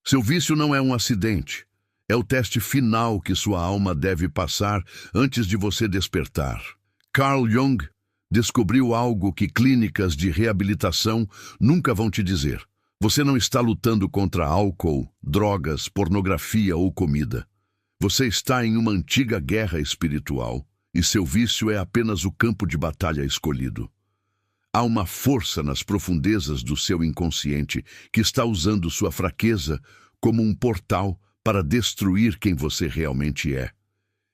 Seu vício não é um acidente. É o teste final que sua alma deve passar antes de você despertar. Carl Jung descobriu algo que clínicas de reabilitação nunca vão te dizer. Você não está lutando contra álcool, drogas, pornografia ou comida. Você está em uma antiga guerra espiritual e seu vício é apenas o campo de batalha escolhido. Há uma força nas profundezas do seu inconsciente que está usando sua fraqueza como um portal para destruir quem você realmente é.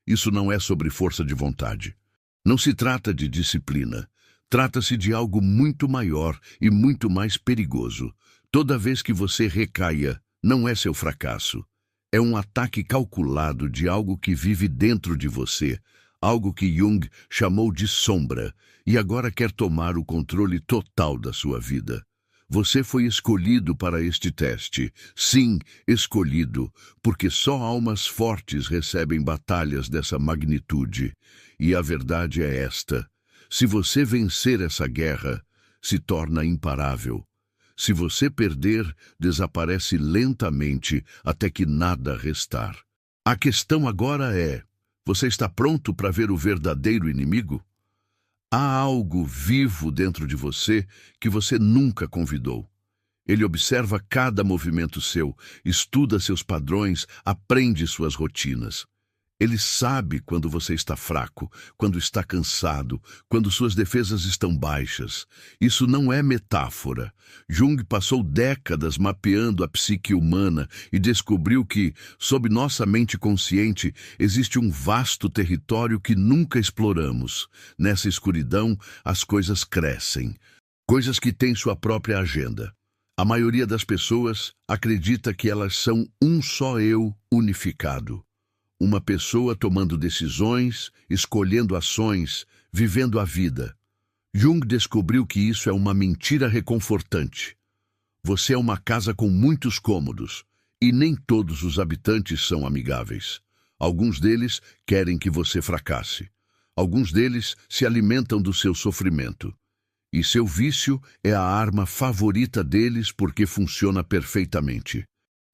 Isso não é sobre força de vontade. Não se trata de disciplina. Trata-se de algo muito maior e muito mais perigoso. Toda vez que você recaia, não é seu fracasso. É um ataque calculado de algo que vive dentro de você, algo que Jung chamou de sombra, e agora quer tomar o controle total da sua vida. Você foi escolhido para este teste. Sim, escolhido, porque só almas fortes recebem batalhas dessa magnitude. E a verdade é esta: se você vencer essa guerra, se torna imparável. Se você perder, desaparece lentamente até que nada restar. A questão agora é: você está pronto para ver o verdadeiro inimigo? Há algo vivo dentro de você que você nunca convidou. Ele observa cada movimento seu, estuda seus padrões, aprende suas rotinas. Ele sabe quando você está fraco, quando está cansado, quando suas defesas estão baixas. Isso não é metáfora. Jung passou décadas mapeando a psique humana e descobriu que, sob nossa mente consciente, existe um vasto território que nunca exploramos. Nessa escuridão, as coisas crescem. Coisas que têm sua própria agenda. A maioria das pessoas acredita que elas são um só eu unificado. Uma pessoa tomando decisões, escolhendo ações, vivendo a vida. Jung descobriu que isso é uma mentira reconfortante. Você é uma casa com muitos cômodos, e nem todos os habitantes são amigáveis. Alguns deles querem que você fracasse. Alguns deles se alimentam do seu sofrimento. E seu vício é a arma favorita deles porque funciona perfeitamente.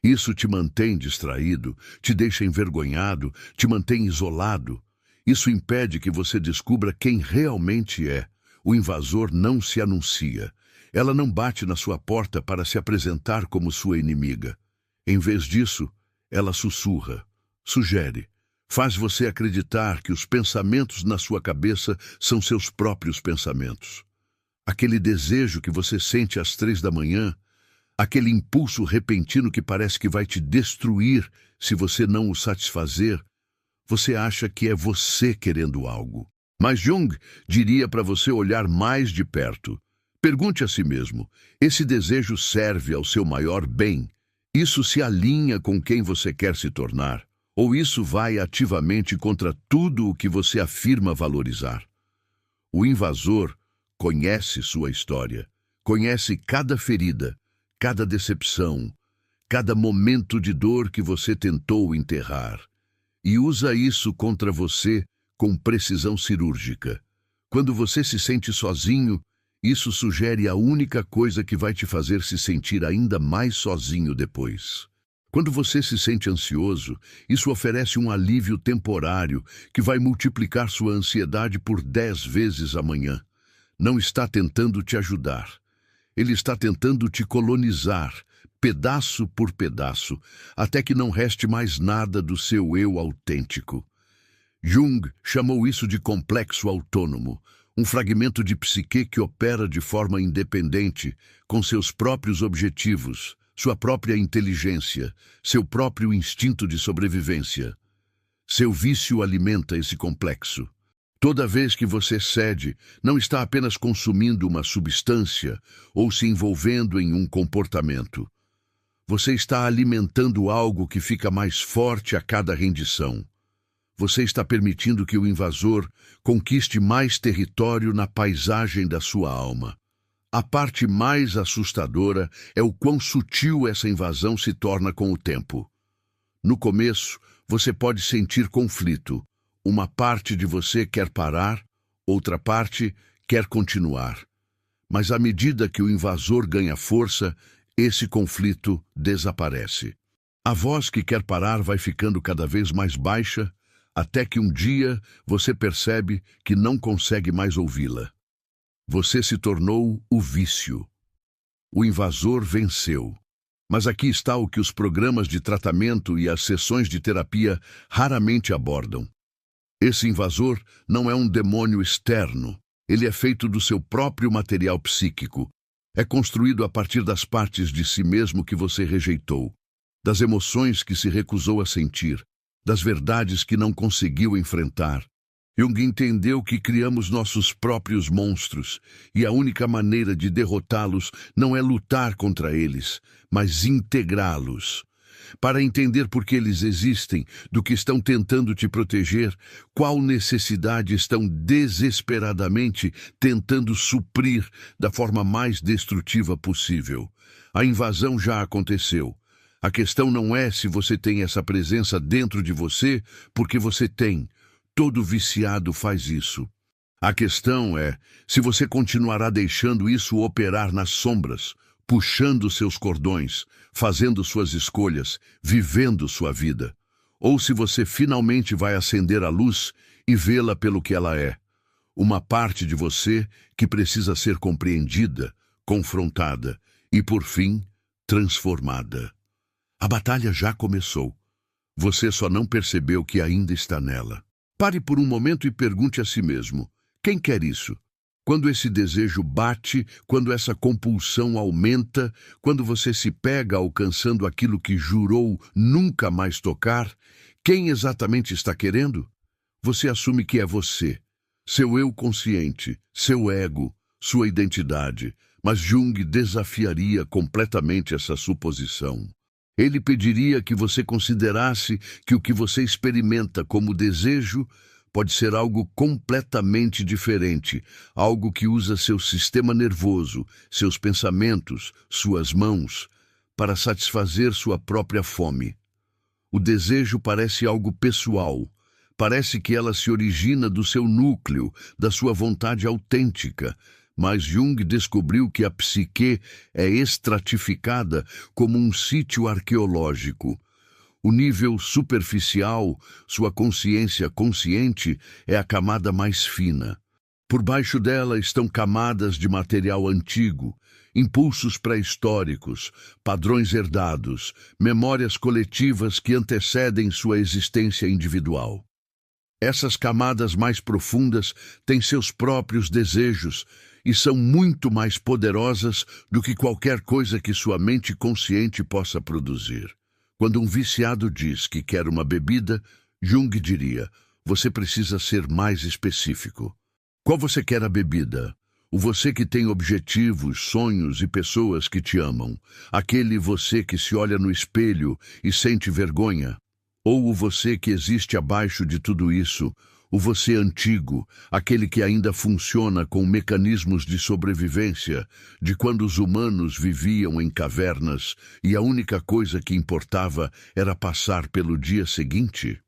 Isso te mantém distraído, te deixa envergonhado, te mantém isolado. Isso impede que você descubra quem realmente é. O invasor não se anuncia. Ela não bate na sua porta para se apresentar como sua inimiga. Em vez disso, ela sussurra, sugere, faz você acreditar que os pensamentos na sua cabeça são seus próprios pensamentos. Aquele desejo que você sente às 3 da manhã, aquele impulso repentino que parece que vai te destruir se você não o satisfazer, você acha que é você querendo algo. Mas Jung diria para você olhar mais de perto. Pergunte a si mesmo, esse desejo serve ao seu maior bem? Isso se alinha com quem você quer se tornar? Ou isso vai ativamente contra tudo o que você afirma valorizar? O invasor conhece sua história, conhece cada ferida, cada decepção, cada momento de dor que você tentou enterrar, e usa isso contra você com precisão cirúrgica. Quando você se sente sozinho, isso sugere a única coisa que vai te fazer se sentir ainda mais sozinho depois. Quando você se sente ansioso, isso oferece um alívio temporário que vai multiplicar sua ansiedade por 10 vezes amanhã. Não está tentando te ajudar. Ele está tentando te colonizar, pedaço por pedaço, até que não reste mais nada do seu eu autêntico. Jung chamou isso de complexo autônomo, um fragmento de psique que opera de forma independente, com seus próprios objetivos, sua própria inteligência, seu próprio instinto de sobrevivência. Seu vício alimenta esse complexo. Toda vez que você cede, não está apenas consumindo uma substância ou se envolvendo em um comportamento. Você está alimentando algo que fica mais forte a cada rendição. Você está permitindo que o invasor conquiste mais território na paisagem da sua alma. A parte mais assustadora é o quão sutil essa invasão se torna com o tempo. No começo, você pode sentir conflito. Uma parte de você quer parar, outra parte quer continuar. Mas à medida que o invasor ganha força, esse conflito desaparece. A voz que quer parar vai ficando cada vez mais baixa, até que um dia você percebe que não consegue mais ouvi-la. Você se tornou o vício. O invasor venceu. Mas aqui está o que os programas de tratamento e as sessões de terapia raramente abordam. Esse invasor não é um demônio externo. Ele é feito do seu próprio material psíquico. É construído a partir das partes de si mesmo que você rejeitou, das emoções que se recusou a sentir, das verdades que não conseguiu enfrentar. Jung entendeu que criamos nossos próprios monstros, e a única maneira de derrotá-los não é lutar contra eles, mas integrá-los. Para entender por que eles existem, do que estão tentando te proteger, qual necessidade estão desesperadamente tentando suprir da forma mais destrutiva possível. A invasão já aconteceu. A questão não é se você tem essa presença dentro de você, porque você tem. Todo viciado faz isso. A questão é se você continuará deixando isso operar nas sombras, puxando seus cordões, fazendo suas escolhas, vivendo sua vida. Ou se você finalmente vai acender a luz e vê-la pelo que ela é. Uma parte de você que precisa ser compreendida, confrontada e, por fim, transformada. A batalha já começou. Você só não percebeu que ainda está nela. Pare por um momento e pergunte a si mesmo: quem quer isso? Quando esse desejo bate, quando essa compulsão aumenta, quando você se pega alcançando aquilo que jurou nunca mais tocar, quem exatamente está querendo? Você assume que é você, seu eu consciente, seu ego, sua identidade, mas Jung desafiaria completamente essa suposição. Ele pediria que você considerasse que o que você experimenta como desejo pode ser algo completamente diferente, algo que usa seu sistema nervoso, seus pensamentos, suas mãos, para satisfazer sua própria fome. O desejo parece algo pessoal, parece que ela se origina do seu núcleo, da sua vontade autêntica, mas Jung descobriu que a psique é estratificada como um sítio arqueológico. O nível superficial, sua consciência consciente, é a camada mais fina. Por baixo dela estão camadas de material antigo, impulsos pré-históricos, padrões herdados, memórias coletivas que antecedem sua existência individual. Essas camadas mais profundas têm seus próprios desejos e são muito mais poderosas do que qualquer coisa que sua mente consciente possa produzir. Quando um viciado diz que quer uma bebida, Jung diria: você precisa ser mais específico. Qual você quer a bebida? O você que tem objetivos, sonhos e pessoas que te amam. Aquele você que se olha no espelho e sente vergonha. Ou o você que existe abaixo de tudo isso, o você antigo, aquele que ainda funciona com mecanismos de sobrevivência, de quando os humanos viviam em cavernas e a única coisa que importava era passar pelo dia seguinte?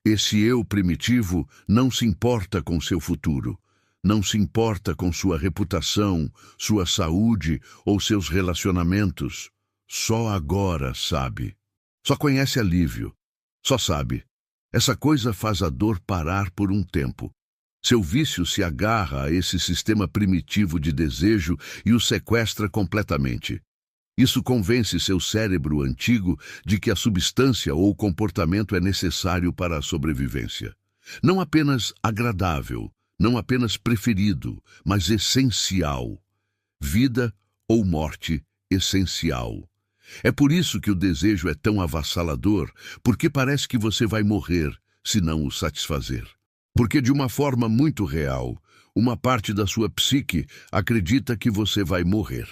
Esse eu primitivo não se importa com seu futuro, não se importa com sua reputação, sua saúde ou seus relacionamentos. Só agora sabe. Só conhece alívio. Só sabe. Essa coisa faz a dor parar por um tempo. Seu vício se agarra a esse sistema primitivo de desejo e o sequestra completamente. Isso convence seu cérebro antigo de que a substância ou comportamento é necessário para a sobrevivência. Não apenas agradável, não apenas preferido, mas essencial. Vida ou morte essencial. É por isso que o desejo é tão avassalador, porque parece que você vai morrer se não o satisfazer. Porque de uma forma muito real, uma parte da sua psique acredita que você vai morrer.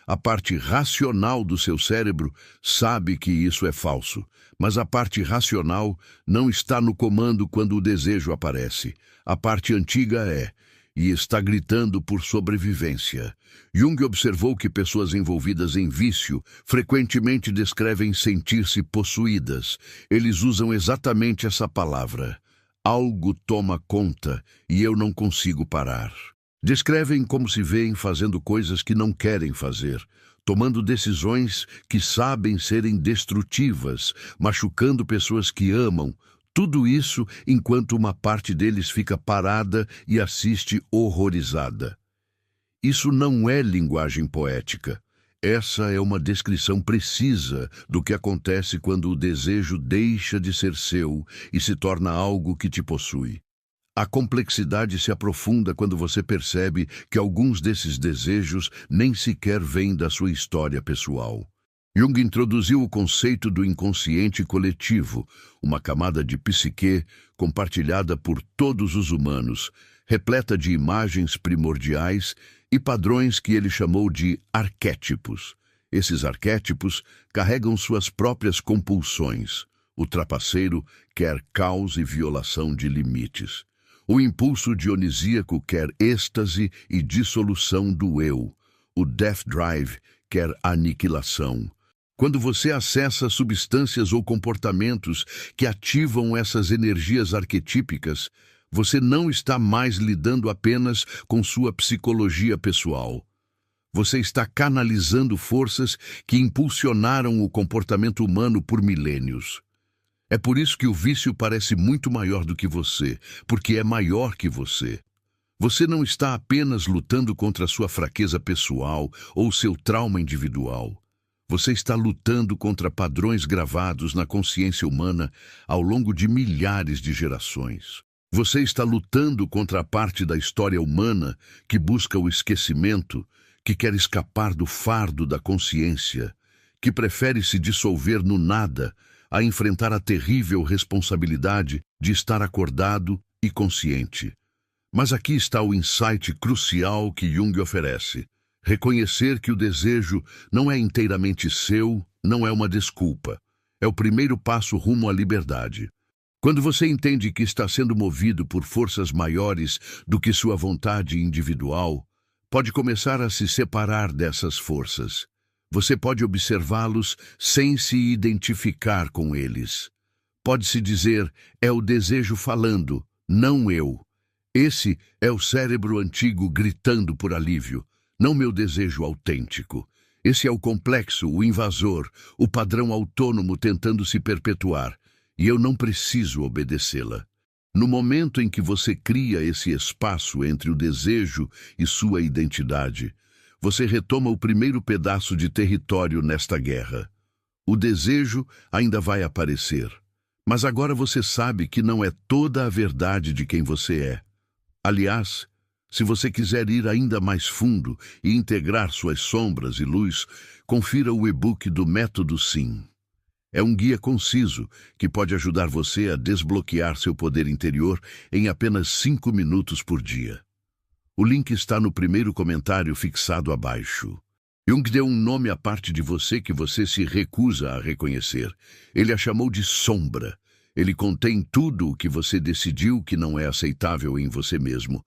A parte racional do seu cérebro sabe que isso é falso, mas a parte racional não está no comando quando o desejo aparece. A parte antiga é, e está gritando por sobrevivência. Jung observou que pessoas envolvidas em vício frequentemente descrevem sentir-se possuídas. Eles usam exatamente essa palavra. Algo toma conta e eu não consigo parar. Descrevem como se veem fazendo coisas que não querem fazer, tomando decisões que sabem serem destrutivas, machucando pessoas que amam. Tudo isso enquanto uma parte deles fica parada e assiste horrorizada. Isso não é linguagem poética. Essa é uma descrição precisa do que acontece quando o desejo deixa de ser seu e se torna algo que te possui. A complexidade se aprofunda quando você percebe que alguns desses desejos nem sequer vêm da sua história pessoal. Jung introduziu o conceito do inconsciente coletivo, uma camada de psique compartilhada por todos os humanos, repleta de imagens primordiais e padrões que ele chamou de arquétipos. Esses arquétipos carregam suas próprias compulsões. O trapaceiro quer caos e violação de limites. O impulso dionisíaco quer êxtase e dissolução do eu. O death drive quer aniquilação. Quando você acessa substâncias ou comportamentos que ativam essas energias arquetípicas, você não está mais lidando apenas com sua psicologia pessoal. Você está canalizando forças que impulsionaram o comportamento humano por milênios. É por isso que o vício parece muito maior do que você, porque é maior que você. Você não está apenas lutando contra sua fraqueza pessoal ou seu trauma individual. Você está lutando contra padrões gravados na consciência humana ao longo de milhares de gerações. Você está lutando contra a parte da história humana que busca o esquecimento, que quer escapar do fardo da consciência, que prefere se dissolver no nada a enfrentar a terrível responsabilidade de estar acordado e consciente. Mas aqui está o insight crucial que Jung oferece. Reconhecer que o desejo não é inteiramente seu, não é uma desculpa. É o primeiro passo rumo à liberdade. Quando você entende que está sendo movido por forças maiores do que sua vontade individual, pode começar a se separar dessas forças. Você pode observá-los sem se identificar com eles. Pode-se dizer, é o desejo falando, não eu. Esse é o cérebro antigo gritando por alívio, não meu desejo autêntico. Esse é o complexo, o invasor, o padrão autônomo tentando se perpetuar, e eu não preciso obedecê-la. No momento em que você cria esse espaço entre o desejo e sua identidade, você retoma o primeiro pedaço de território nesta guerra. O desejo ainda vai aparecer, mas agora você sabe que não é toda a verdade de quem você é. Aliás, se você quiser ir ainda mais fundo e integrar suas sombras e luz, confira o e-book do Método Sim. É um guia conciso que pode ajudar você a desbloquear seu poder interior em apenas 5 minutos por dia. O link está no primeiro comentário fixado abaixo. Jung deu um nome à parte de você que você se recusa a reconhecer. Ele a chamou de sombra. Ele contém tudo o que você decidiu que não é aceitável em você mesmo.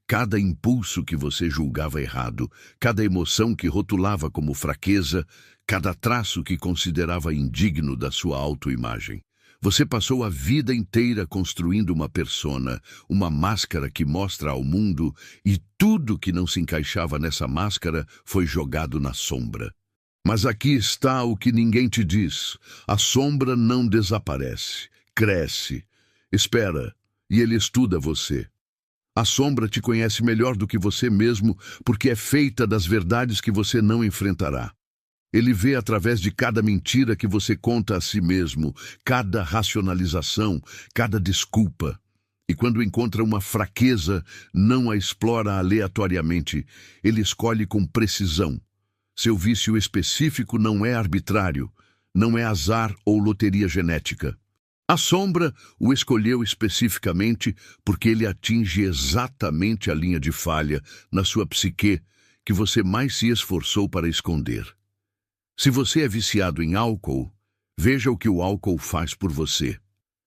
Cada impulso que você julgava errado, cada emoção que rotulava como fraqueza, cada traço que considerava indigno da sua autoimagem. Você passou a vida inteira construindo uma persona, uma máscara que mostra ao mundo, e tudo que não se encaixava nessa máscara foi jogado na sombra. Mas aqui está o que ninguém te diz. A sombra não desaparece, cresce, espera, e ele estuda você. A sombra te conhece melhor do que você mesmo, porque é feita das verdades que você não enfrentará. Ele vê através de cada mentira que você conta a si mesmo, cada racionalização, cada desculpa. E quando encontra uma fraqueza, não a explora aleatoriamente. Ele escolhe com precisão. Seu vício específico não é arbitrário, não é azar ou loteria genética. A sombra o escolheu especificamente porque ele atinge exatamente a linha de falha na sua psique que você mais se esforçou para esconder. Se você é viciado em álcool, veja o que o álcool faz por você.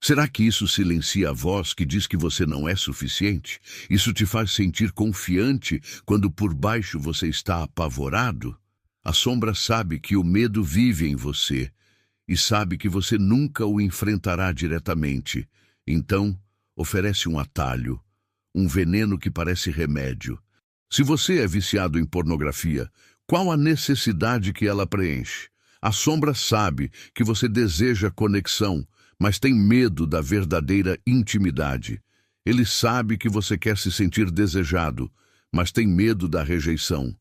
Será que isso silencia a voz que diz que você não é suficiente? Isso te faz sentir confiante quando por baixo você está apavorado? A sombra sabe que o medo vive em você e sabe que você nunca o enfrentará diretamente. Então, oferece um atalho, um veneno que parece remédio. Se você é viciado em pornografia, Qual a necessidade que ela preenche? A sombra sabe que você deseja conexão, mas tem medo da verdadeira intimidade. Ele sabe que você quer se sentir desejado, mas tem medo da rejeição.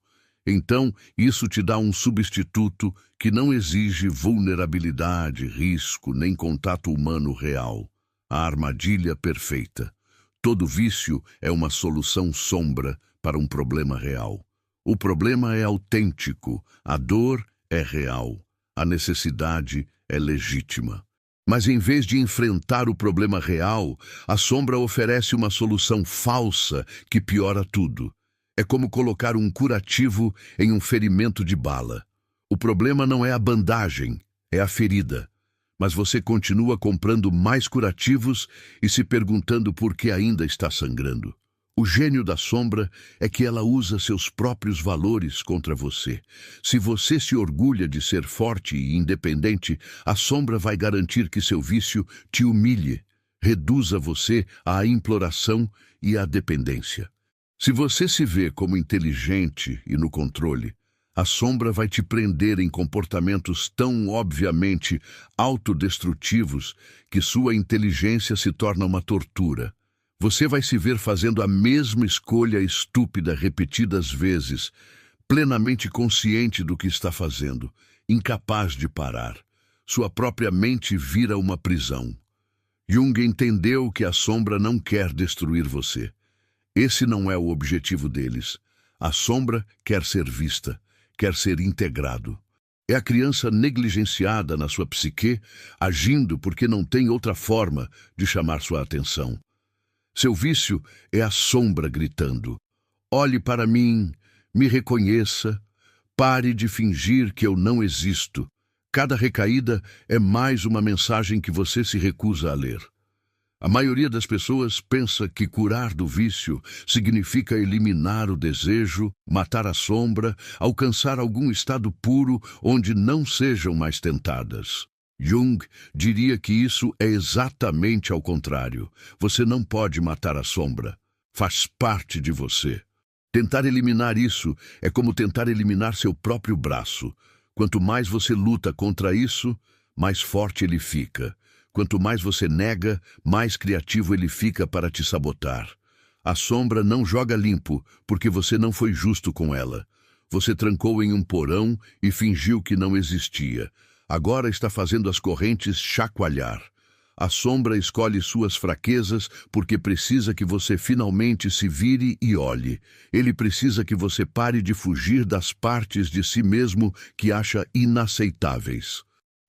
Então, isso te dá um substituto que não exige vulnerabilidade, risco, nem contato humano real. A armadilha perfeita. Todo vício é uma solução sombra para um problema real. O problema é autêntico, a dor é real, a necessidade é legítima. Mas em vez de enfrentar o problema real, a sombra oferece uma solução falsa que piora tudo. É como colocar um curativo em um ferimento de bala. O problema não é a bandagem, é a ferida. Mas você continua comprando mais curativos e se perguntando por que ainda está sangrando. O gênio da sombra é que ela usa seus próprios valores contra você. Se você se orgulha de ser forte e independente, a sombra vai garantir que seu vício te humilhe, reduza você à imploração e à dependência. Se você se vê como inteligente e no controle, a sombra vai te prender em comportamentos tão obviamente autodestrutivos que sua inteligência se torna uma tortura. Você vai se ver fazendo a mesma escolha estúpida repetidas vezes, plenamente consciente do que está fazendo, incapaz de parar. Sua própria mente vira uma prisão. Jung entendeu que a sombra não quer destruir você. Esse não é o objetivo deles. A sombra quer ser vista, quer ser integrado. É a criança negligenciada na sua psique, agindo porque não tem outra forma de chamar sua atenção. Seu vício é a sombra gritando: olhe para mim, me reconheça, pare de fingir que eu não existo. Cada recaída é mais uma mensagem que você se recusa a ler. A maioria das pessoas pensa que curar do vício significa eliminar o desejo, matar a sombra, alcançar algum estado puro onde não sejam mais tentadas. Jung diria que isso é exatamente ao contrário. Você não pode matar a sombra. Faz parte de você. Tentar eliminar isso é como tentar eliminar seu próprio braço. Quanto mais você luta contra isso, mais forte ele fica. Quanto mais você nega, mais criativo ele fica para te sabotar. A sombra não joga limpo, porque você não foi justo com ela. Você trancou em um porão e fingiu que não existia. Agora está fazendo as correntes chacoalhar. A sombra escolhe suas fraquezas porque precisa que você finalmente se vire e olhe. Ele precisa que você pare de fugir das partes de si mesmo que acha inaceitáveis.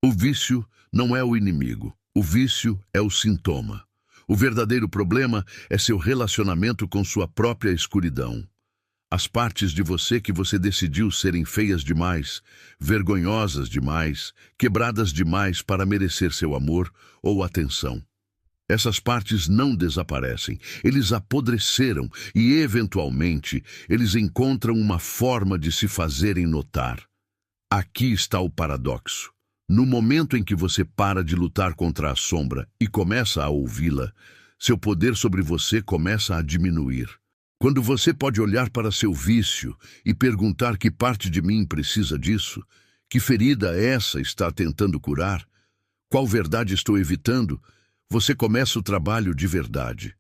O vício não é o inimigo. O vício é o sintoma. O verdadeiro problema é seu relacionamento com sua própria escuridão. As partes de você que você decidiu serem feias demais, vergonhosas demais, quebradas demais para merecer seu amor ou atenção. Essas partes não desaparecem, eles apodreceram e, eventualmente, eles encontram uma forma de se fazerem notar. Aqui está o paradoxo. No momento em que você para de lutar contra a sombra e começa a ouvi-la, seu poder sobre você começa a diminuir. Quando você pode olhar para seu vício e perguntar que parte de mim precisa disso, que ferida essa está tentando curar, qual verdade estou evitando, você começa o trabalho de verdade.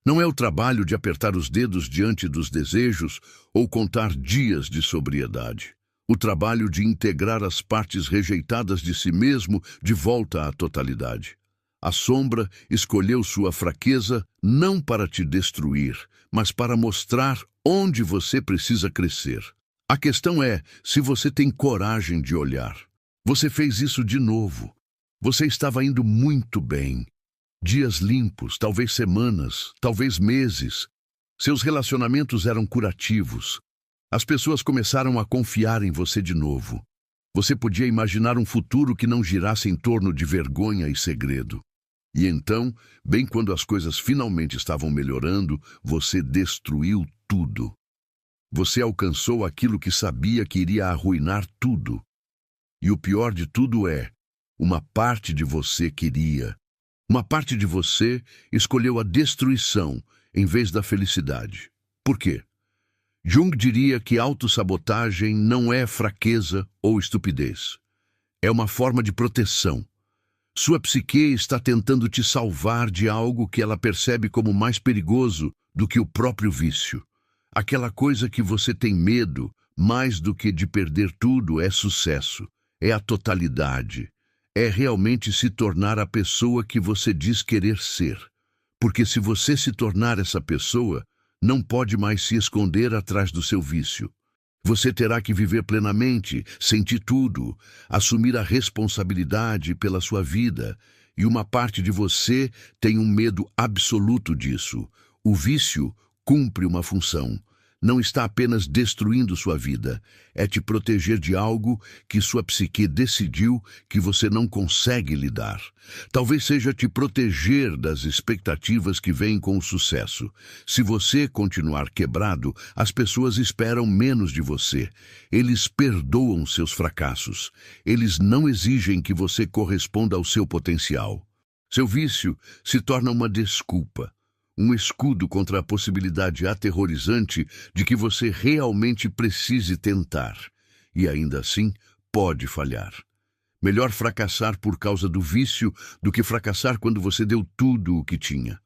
Não é o trabalho de apertar os dedos diante dos desejos ou contar dias de sobriedade. O trabalho de integrar as partes rejeitadas de si mesmo de volta à totalidade. A sombra escolheu sua fraqueza não para te destruir, mas para mostrar onde você precisa crescer. A questão é se você tem coragem de olhar. Você fez isso de novo. Você estava indo muito bem. Dias limpos, talvez semanas, talvez meses. Seus relacionamentos eram curativos. As pessoas começaram a confiar em você de novo. Você podia imaginar um futuro que não girasse em torno de vergonha e segredo. E então, bem quando as coisas finalmente estavam melhorando, você destruiu tudo. Você alcançou aquilo que sabia que iria arruinar tudo. E o pior de tudo é, uma parte de você queria. Uma parte de você escolheu a destruição em vez da felicidade. Por quê? Jung diria que autossabotagem não é fraqueza ou estupidez. É uma forma de proteção. Sua psique está tentando te salvar de algo que ela percebe como mais perigoso do que o próprio vício. Aquela coisa que você tem medo, mais do que de perder tudo, é sucesso, é a totalidade. É realmente se tornar a pessoa que você diz querer ser. Porque se você se tornar essa pessoa, não pode mais se esconder atrás do seu vício. Você terá que viver plenamente, sentir tudo, assumir a responsabilidade pela sua vida. E uma parte de você tem um medo absoluto disso. O vício cumpre uma função. Não está apenas destruindo sua vida, é te proteger de algo que sua psique decidiu que você não consegue lidar. Talvez seja te proteger das expectativas que vêm com o sucesso. Se você continuar quebrado, as pessoas esperam menos de você. Eles perdoam seus fracassos. Eles não exigem que você corresponda ao seu potencial. Seu vício se torna uma desculpa. Um escudo contra a possibilidade aterrorizante de que você realmente precise tentar. E ainda assim, pode falhar. Melhor fracassar por causa do vício do que fracassar quando você deu tudo o que tinha.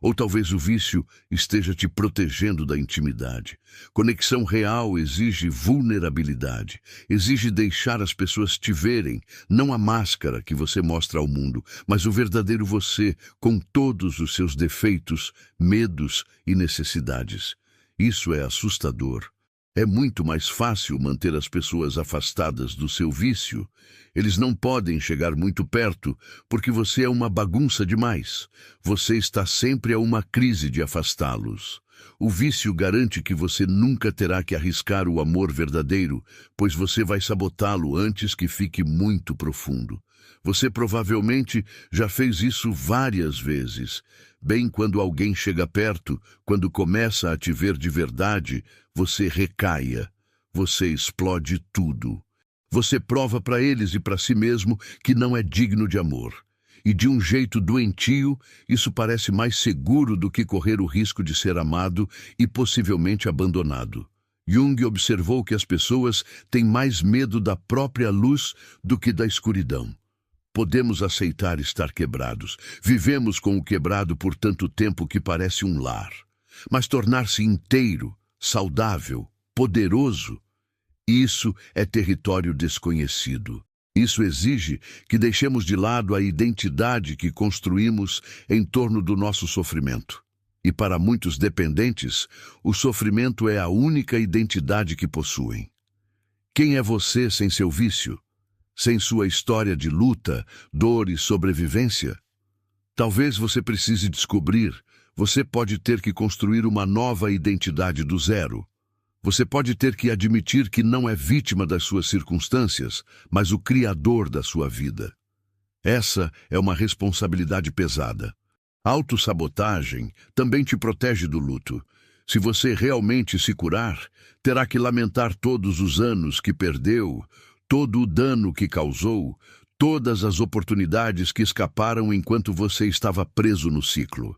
Ou talvez o vício esteja te protegendo da intimidade. Conexão real exige vulnerabilidade. Exige deixar as pessoas te verem, não a máscara que você mostra ao mundo, mas o verdadeiro você, com todos os seus defeitos, medos e necessidades. Isso é assustador. É muito mais fácil manter as pessoas afastadas do seu vício. Eles não podem chegar muito perto, porque você é uma bagunça demais. Você está sempre a uma crise de afastá-los. O vício garante que você nunca terá que arriscar o amor verdadeiro, pois você vai sabotá-lo antes que fique muito profundo. Você provavelmente já fez isso várias vezes. Bem quando alguém chega perto, quando começa a te ver de verdade, você recaia. Você explode tudo. Você prova para eles e para si mesmo que não é digno de amor. E de um jeito doentio, isso parece mais seguro do que correr o risco de ser amado e possivelmente abandonado. Jung observou que as pessoas têm mais medo da própria luz do que da escuridão. Podemos aceitar estar quebrados. Vivemos com o quebrado por tanto tempo que parece um lar. Mas tornar-se inteiro, saudável, poderoso, isso é território desconhecido. Isso exige que deixemos de lado a identidade que construímos em torno do nosso sofrimento. E para muitos dependentes, o sofrimento é a única identidade que possuem. Quem é você sem seu vício? Sem sua história de luta, dor e sobrevivência? Talvez você precise descobrir, você pode ter que construir uma nova identidade do zero. Você pode ter que admitir que não é vítima das suas circunstâncias, mas o criador da sua vida. Essa é uma responsabilidade pesada. A autossabotagem também te protege do luto. Se você realmente se curar, terá que lamentar todos os anos que perdeu, todo o dano que causou, todas as oportunidades que escaparam enquanto você estava preso no ciclo.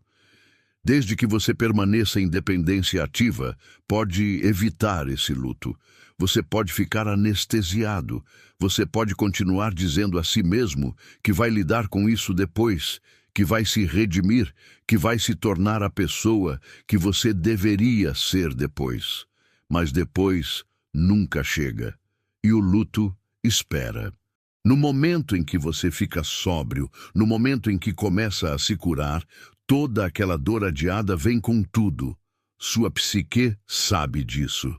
Desde que você permaneça em dependência ativa, pode evitar esse luto. Você pode ficar anestesiado. Você pode continuar dizendo a si mesmo que vai lidar com isso depois, que vai se redimir, que vai se tornar a pessoa que você deveria ser depois. Mas depois nunca chega. E o luto espera. No momento em que você fica sóbrio, no momento em que começa a se curar, toda aquela dor adiada vem com tudo. Sua psique sabe disso.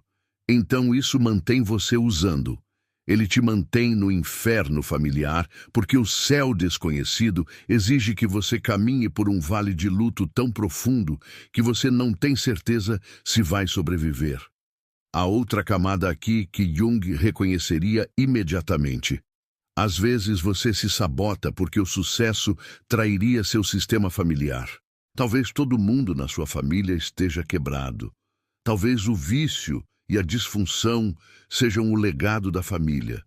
Então isso mantém você usando. Ele te mantém no inferno familiar, porque o céu desconhecido exige que você caminhe por um vale de luto tão profundo que você não tem certeza se vai sobreviver. Há outra camada aqui que Jung reconheceria imediatamente. Às vezes você se sabota porque o sucesso trairia seu sistema familiar. Talvez todo mundo na sua família esteja quebrado. Talvez o vício e a disfunção sejam o legado da família.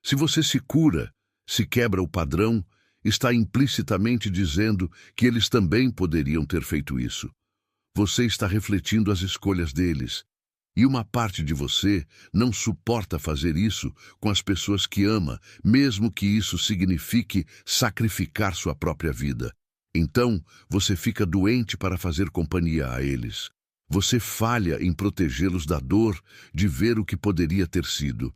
Se você se cura, se quebra o padrão, está implicitamente dizendo que eles também poderiam ter feito isso. Você está refletindo as escolhas deles. E uma parte de você não suporta fazer isso com as pessoas que ama, mesmo que isso signifique sacrificar sua própria vida. Então, você fica doente para fazer companhia a eles. Você falha em protegê-los da dor de ver o que poderia ter sido.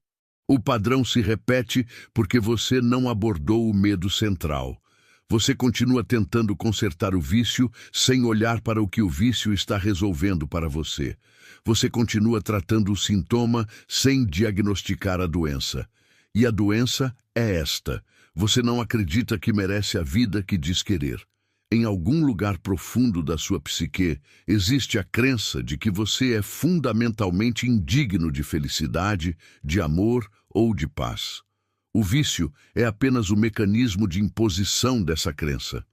O padrão se repete porque você não abordou o medo central. Você continua tentando consertar o vício sem olhar para o que o vício está resolvendo para você. Você continua tratando o sintoma sem diagnosticar a doença. E a doença é esta: você não acredita que merece a vida que diz querer. Em algum lugar profundo da sua psique, existe a crença de que você é fundamentalmente indigno de felicidade, de amor ou de paz. O vício é apenas o mecanismo de imposição dessa crença.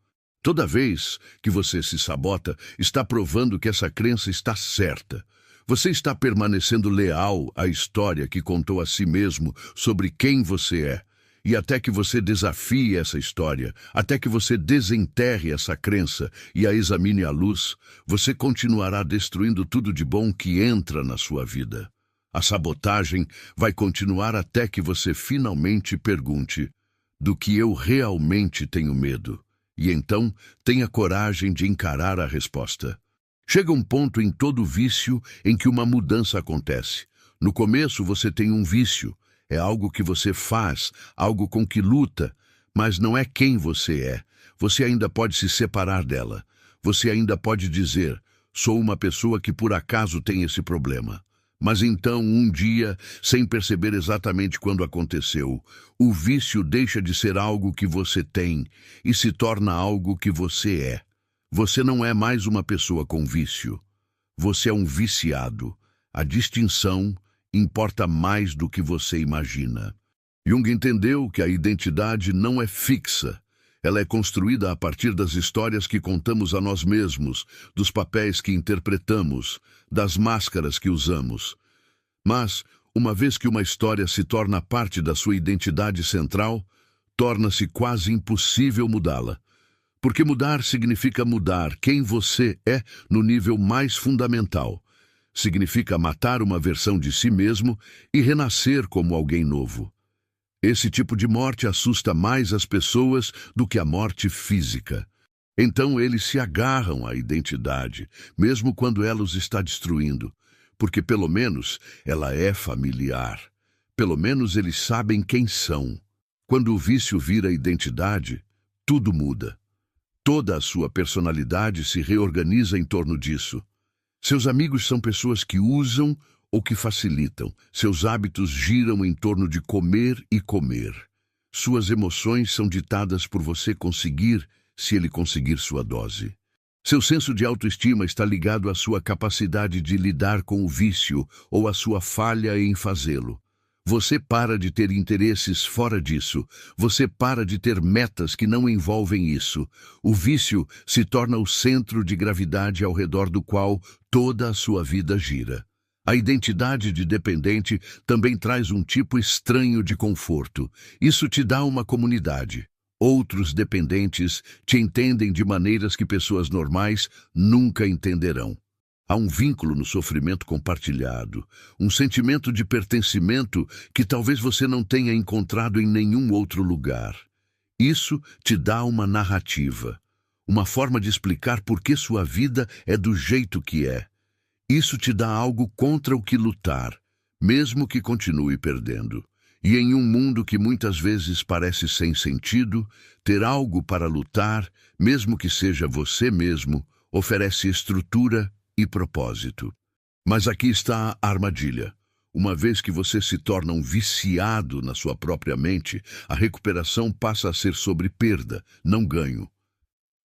Toda vez que você se sabota, está provando que essa crença está certa. Você está permanecendo leal à história que contou a si mesmo sobre quem você é. E até que você desafie essa história, até que você desenterre essa crença e a examine à luz, você continuará destruindo tudo de bom que entra na sua vida. A sabotagem vai continuar até que você finalmente pergunte: do que eu realmente tenho medo? E então tenha coragem de encarar a resposta. Chega um ponto em todo vício em que uma mudança acontece. No começo você tem um vício. É algo que você faz, algo com que luta, mas não é quem você é. Você ainda pode se separar dela. Você ainda pode dizer: sou uma pessoa que por acaso tem esse problema. Mas então, um dia, sem perceber exatamente quando aconteceu, o vício deixa de ser algo que você tem e se torna algo que você é. Você não é mais uma pessoa com vício. Você é um viciado. A distinção importa mais do que você imagina. Jung entendeu que a identidade não é fixa. Ela é construída a partir das histórias que contamos a nós mesmos, dos papéis que interpretamos, das máscaras que usamos. Mas, uma vez que uma história se torna parte da sua identidade central, torna-se quase impossível mudá-la. Porque mudar significa mudar quem você é no nível mais fundamental. Significa matar uma versão de si mesmo e renascer como alguém novo. Esse tipo de morte assusta mais as pessoas do que a morte física. Então eles se agarram à identidade, mesmo quando ela os está destruindo, porque pelo menos ela é familiar. Pelo menos eles sabem quem são. Quando o vício vira identidade, tudo muda. Toda a sua personalidade se reorganiza em torno disso. Seus amigos são pessoas que usam ou que facilitam. Seus hábitos giram em torno de comer e comer. Suas emoções são ditadas por você conseguir, se ele conseguir sua dose. Seu senso de autoestima está ligado à sua capacidade de lidar com o vício ou à sua falha em fazê-lo. Você para de ter interesses fora disso. Você para de ter metas que não envolvem isso. O vício se torna o centro de gravidade ao redor do qual toda a sua vida gira. A identidade de dependente também traz um tipo estranho de conforto. Isso te dá uma comunidade. Outros dependentes te entendem de maneiras que pessoas normais nunca entenderão. Há um vínculo no sofrimento compartilhado, um sentimento de pertencimento que talvez você não tenha encontrado em nenhum outro lugar. Isso te dá uma narrativa, uma forma de explicar por que sua vida é do jeito que é. Isso te dá algo contra o que lutar, mesmo que continue perdendo. E em um mundo que muitas vezes parece sem sentido, ter algo para lutar, mesmo que seja você mesmo, oferece estrutura e propósito. Mas aqui está a armadilha. Uma vez que você se torna um viciado na sua própria mente, a recuperação passa a ser sobre perda, não ganho.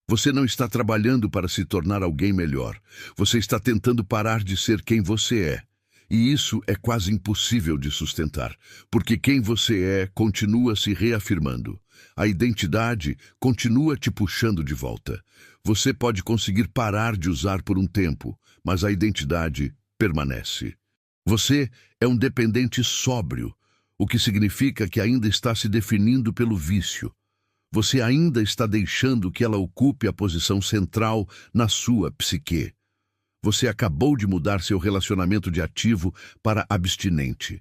Você não está trabalhando para se tornar alguém melhor. Você está tentando parar de ser quem você é. E isso é quase impossível de sustentar, porque quem você é continua se reafirmando. A identidade continua te puxando de volta. Você pode conseguir parar de usar por um tempo, mas a identidade permanece. Você é um dependente sóbrio, o que significa que ainda está se definindo pelo vício. Você ainda está deixando que ela ocupe a posição central na sua psique. Você acabou de mudar seu relacionamento de ativo para abstinente.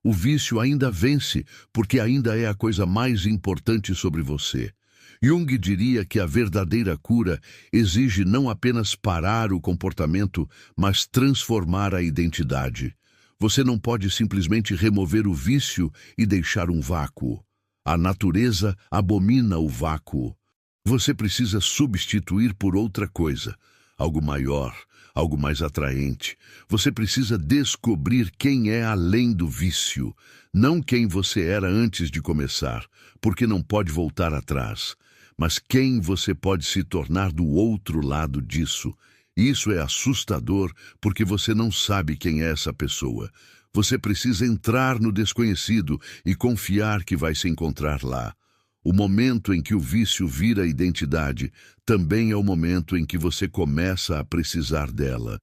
O vício ainda vence, porque ainda é a coisa mais importante sobre você. Jung diria que a verdadeira cura exige não apenas parar o comportamento, mas transformar a identidade. Você não pode simplesmente remover o vício e deixar um vácuo. A natureza abomina o vácuo. Você precisa substituir por outra coisa, algo maior, algo mais atraente. Você precisa descobrir quem é além do vício, não quem você era antes de começar, porque não pode voltar atrás, mas quem você pode se tornar do outro lado disso. Isso é assustador, porque você não sabe quem é essa pessoa. Você precisa entrar no desconhecido e confiar que vai se encontrar lá. O momento em que o vício vira identidade também é o momento em que você começa a precisar dela.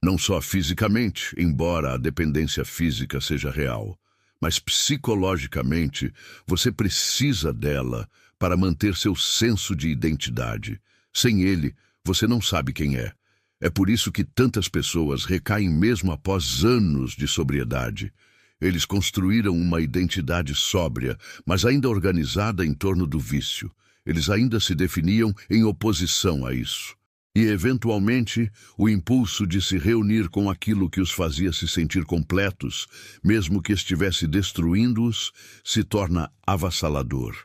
Não só fisicamente, embora a dependência física seja real, mas psicologicamente você precisa dela para manter seu senso de identidade. Sem ele, você não sabe quem é. É por isso que tantas pessoas recaem mesmo após anos de sobriedade. Eles construíram uma identidade sóbria, mas ainda organizada em torno do vício. Eles ainda se definiam em oposição a isso. E, eventualmente, o impulso de se reunir com aquilo que os fazia se sentir completos, mesmo que estivesse destruindo-os, se torna avassalador.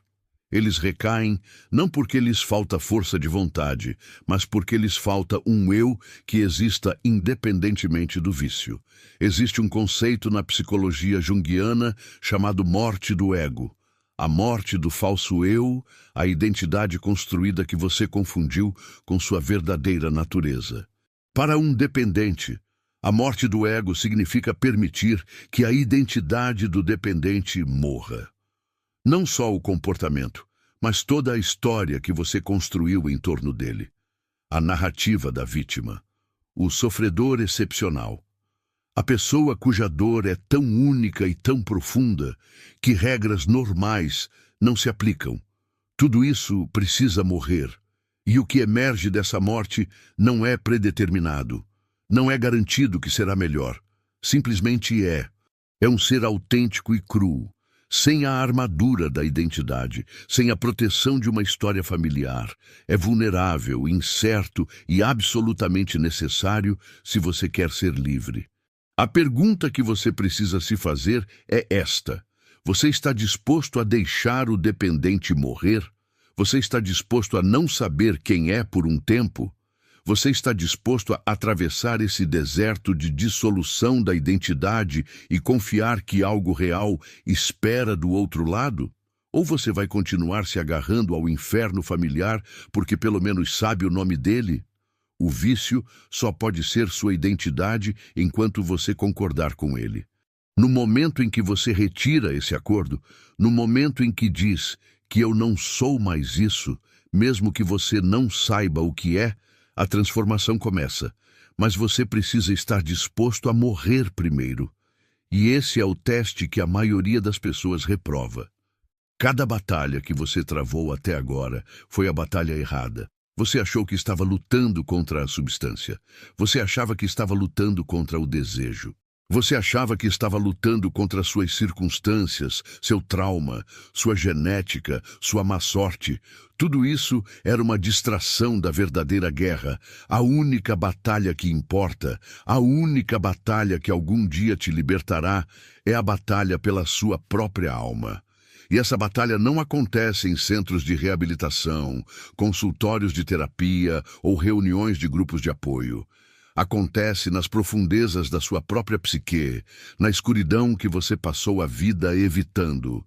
Eles recaem não porque lhes falta força de vontade, mas porque lhes falta um eu que exista independentemente do vício. Existe um conceito na psicologia junguiana chamado morte do ego. A morte do falso eu, a identidade construída que você confundiu com sua verdadeira natureza. Para um dependente, a morte do ego significa permitir que a identidade do dependente morra. Não só o comportamento, mas toda a história que você construiu em torno dele. A narrativa da vítima. O sofredor excepcional. A pessoa cuja dor é tão única e tão profunda que regras normais não se aplicam. Tudo isso precisa morrer. E o que emerge dessa morte não é predeterminado. Não é garantido que será melhor. Simplesmente é. É um ser autêntico e cru, sem a armadura da identidade, sem a proteção de uma história familiar. É vulnerável, incerto e absolutamente necessário se você quer ser livre. A pergunta que você precisa se fazer é esta: você está disposto a deixar o dependente morrer? Você está disposto a não saber quem é por um tempo? Você está disposto a atravessar esse deserto de dissolução da identidade e confiar que algo real espera do outro lado? Ou você vai continuar se agarrando ao inferno familiar porque pelo menos sabe o nome dele? O vício só pode ser sua identidade enquanto você concordar com ele. No momento em que você retira esse acordo, no momento em que diz que eu não sou mais isso, mesmo que você não saiba o que é, a transformação começa, mas você precisa estar disposto a morrer primeiro. E esse é o teste que a maioria das pessoas reprova. Cada batalha que você travou até agora foi a batalha errada. Você achou que estava lutando contra a substância. Você achava que estava lutando contra o desejo. Você achava que estava lutando contra suas circunstâncias, seu trauma, sua genética, sua má sorte. Tudo isso era uma distração da verdadeira guerra. A única batalha que importa, a única batalha que algum dia te libertará, é a batalha pela sua própria alma. E essa batalha não acontece em centros de reabilitação, consultórios de terapia ou reuniões de grupos de apoio. Acontece nas profundezas da sua própria psique, na escuridão que você passou a vida evitando.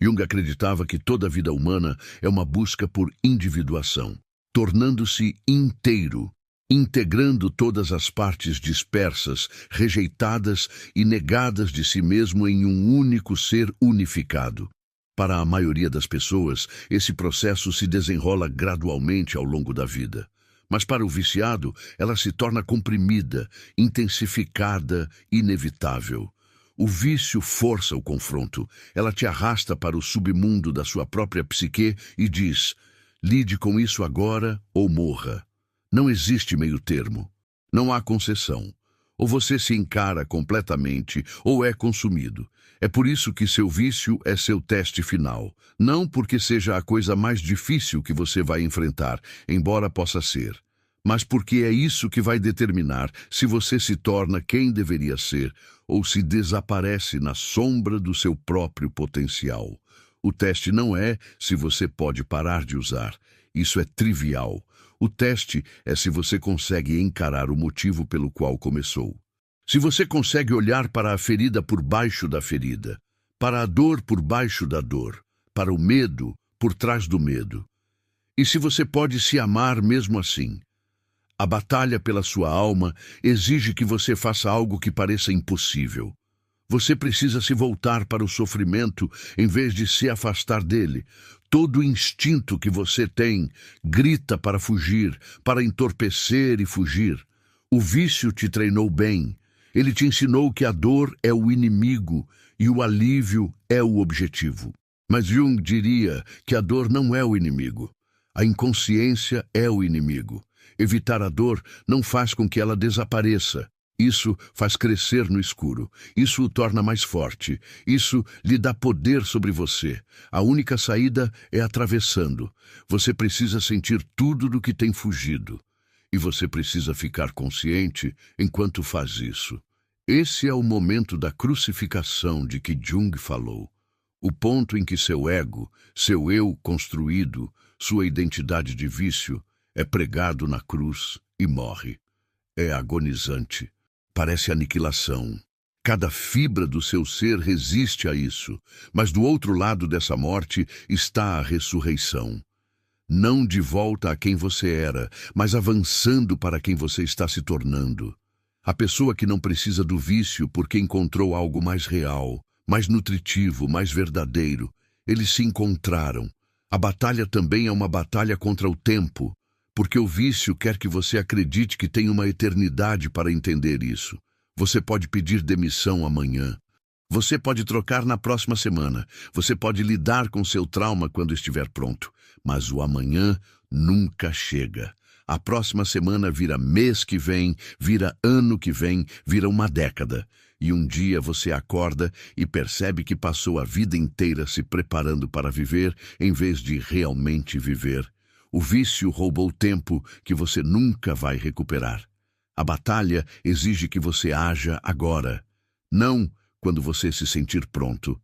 Jung acreditava que toda a vida humana é uma busca por individuação, tornando-se inteiro, integrando todas as partes dispersas, rejeitadas e negadas de si mesmo em um único ser unificado. Para a maioria das pessoas, esse processo se desenrola gradualmente ao longo da vida. Mas para o viciado, ela se torna comprimida, intensificada, inevitável. O vício força o confronto. Ela te arrasta para o submundo da sua própria psique e diz: lide com isso agora ou morra. Não existe meio termo. Não há concessão. Ou você se encara completamente, ou é consumido. É por isso que seu vício é seu teste final. Não porque seja a coisa mais difícil que você vai enfrentar, embora possa ser, mas porque é isso que vai determinar se você se torna quem deveria ser ou se desaparece na sombra do seu próprio potencial. O teste não é se você pode parar de usar. Isso é trivial. O teste é se você consegue encarar o motivo pelo qual começou. Se você consegue olhar para a ferida por baixo da ferida, para a dor por baixo da dor, para o medo por trás do medo. E se você pode se amar mesmo assim. A batalha pela sua alma exige que você faça algo que pareça impossível. Você precisa se voltar para o sofrimento em vez de se afastar dele. Todo instinto que você tem grita para fugir, para entorpecer e fugir. O vício te treinou bem. Ele te ensinou que a dor é o inimigo e o alívio é o objetivo. Mas Jung diria que a dor não é o inimigo. A inconsciência é o inimigo. Evitar a dor não faz com que ela desapareça. Isso faz crescer no escuro. Isso o torna mais forte. Isso lhe dá poder sobre você. A única saída é atravessando. Você precisa sentir tudo do que tem fugido. E você precisa ficar consciente enquanto faz isso. Esse é o momento da crucificação de que Jung falou. O ponto em que seu ego, seu eu construído, sua identidade de vício, é pregado na cruz e morre. É agonizante. Parece aniquilação. Cada fibra do seu ser resiste a isso, mas do outro lado dessa morte está a ressurreição. Não de volta a quem você era, mas avançando para quem você está se tornando. A pessoa que não precisa do vício porque encontrou algo mais real, mais nutritivo, mais verdadeiro. Eles se encontraram. A batalha também é uma batalha contra o tempo, porque o vício quer que você acredite que tem uma eternidade para entender isso. Você pode pedir demissão amanhã. Você pode trocar na próxima semana. Você pode lidar com seu trauma quando estiver pronto. Mas o amanhã nunca chega. A próxima semana vira mês que vem, vira ano que vem, vira uma década. E um dia você acorda e percebe que passou a vida inteira se preparando para viver em vez de realmente viver. O vício roubou tempo que você nunca vai recuperar. A batalha exige que você haja agora. Não quando você se sentir pronto.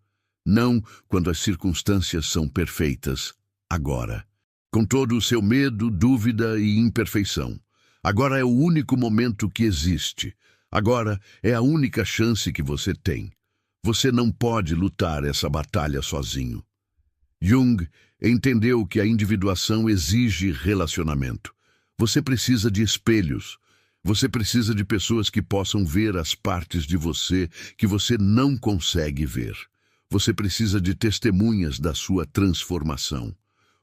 Não quando as circunstâncias são perfeitas. Agora. Com todo o seu medo, dúvida e imperfeição. Agora é o único momento que existe. Agora é a única chance que você tem. Você não pode lutar essa batalha sozinho. Jung entendeu que a individuação exige relacionamento. Você precisa de espelhos. Você precisa de pessoas que possam ver as partes de você que você não consegue ver. Você precisa de testemunhas da sua transformação.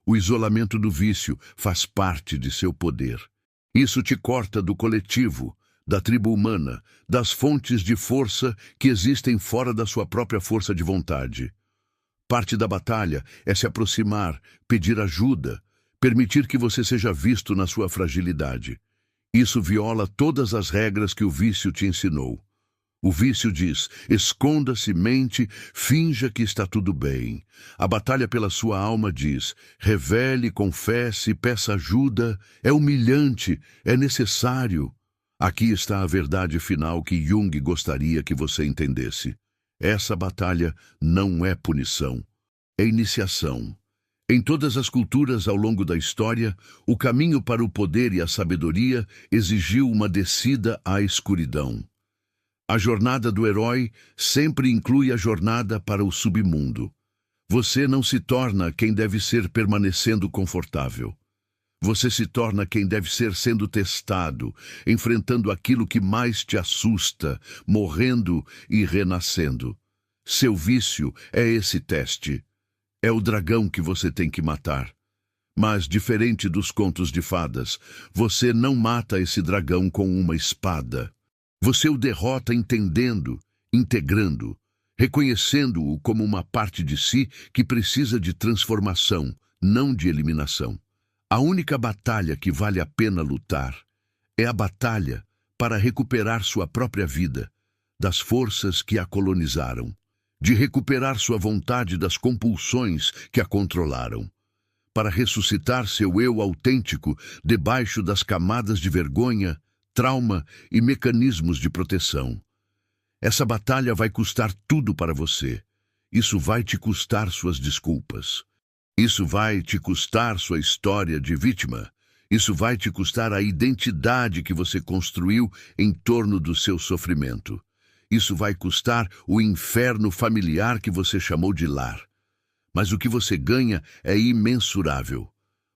O isolamento do vício faz parte de seu poder. Isso te corta do coletivo, da tribo humana, das fontes de força que existem fora da sua própria força de vontade. Parte da batalha é se aproximar, pedir ajuda, permitir que você seja visto na sua fragilidade. Isso viola todas as regras que o vício te ensinou. O vício diz, esconda-se, mente, finja que está tudo bem. A batalha pela sua alma diz, revele, confesse, peça ajuda. É humilhante, é necessário. Aqui está a verdade final que Jung gostaria que você entendesse. Essa batalha não é punição, é iniciação. Em todas as culturas ao longo da história, o caminho para o poder e a sabedoria exigiu uma descida à escuridão. A jornada do herói sempre inclui a jornada para o submundo. Você não se torna quem deve ser permanecendo confortável. Você se torna quem deve ser sendo testado, enfrentando aquilo que mais te assusta, morrendo e renascendo. Seu vício é esse teste. É o dragão que você tem que matar. Mas, diferente dos contos de fadas, você não mata esse dragão com uma espada. Você o derrota entendendo, integrando, reconhecendo-o como uma parte de si que precisa de transformação, não de eliminação. A única batalha que vale a pena lutar é a batalha para recuperar sua própria vida das forças que a colonizaram, de recuperar sua vontade das compulsões que a controlaram, para ressuscitar seu eu autêntico debaixo das camadas de vergonha, trauma e mecanismos de proteção. Essa batalha vai custar tudo para você. Isso vai te custar suas desculpas. Isso vai te custar sua história de vítima. Isso vai te custar a identidade que você construiu em torno do seu sofrimento. Isso vai custar o inferno familiar que você chamou de lar. Mas o que você ganha é imensurável.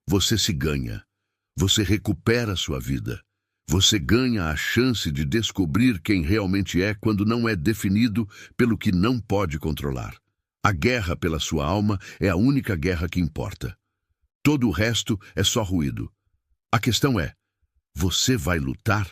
Você se ganha. Você recupera sua vida. Você ganha a chance de descobrir quem realmente é quando não é definido pelo que não pode controlar. A guerra pela sua alma é a única guerra que importa. Todo o resto é só ruído. A questão é, você vai lutar?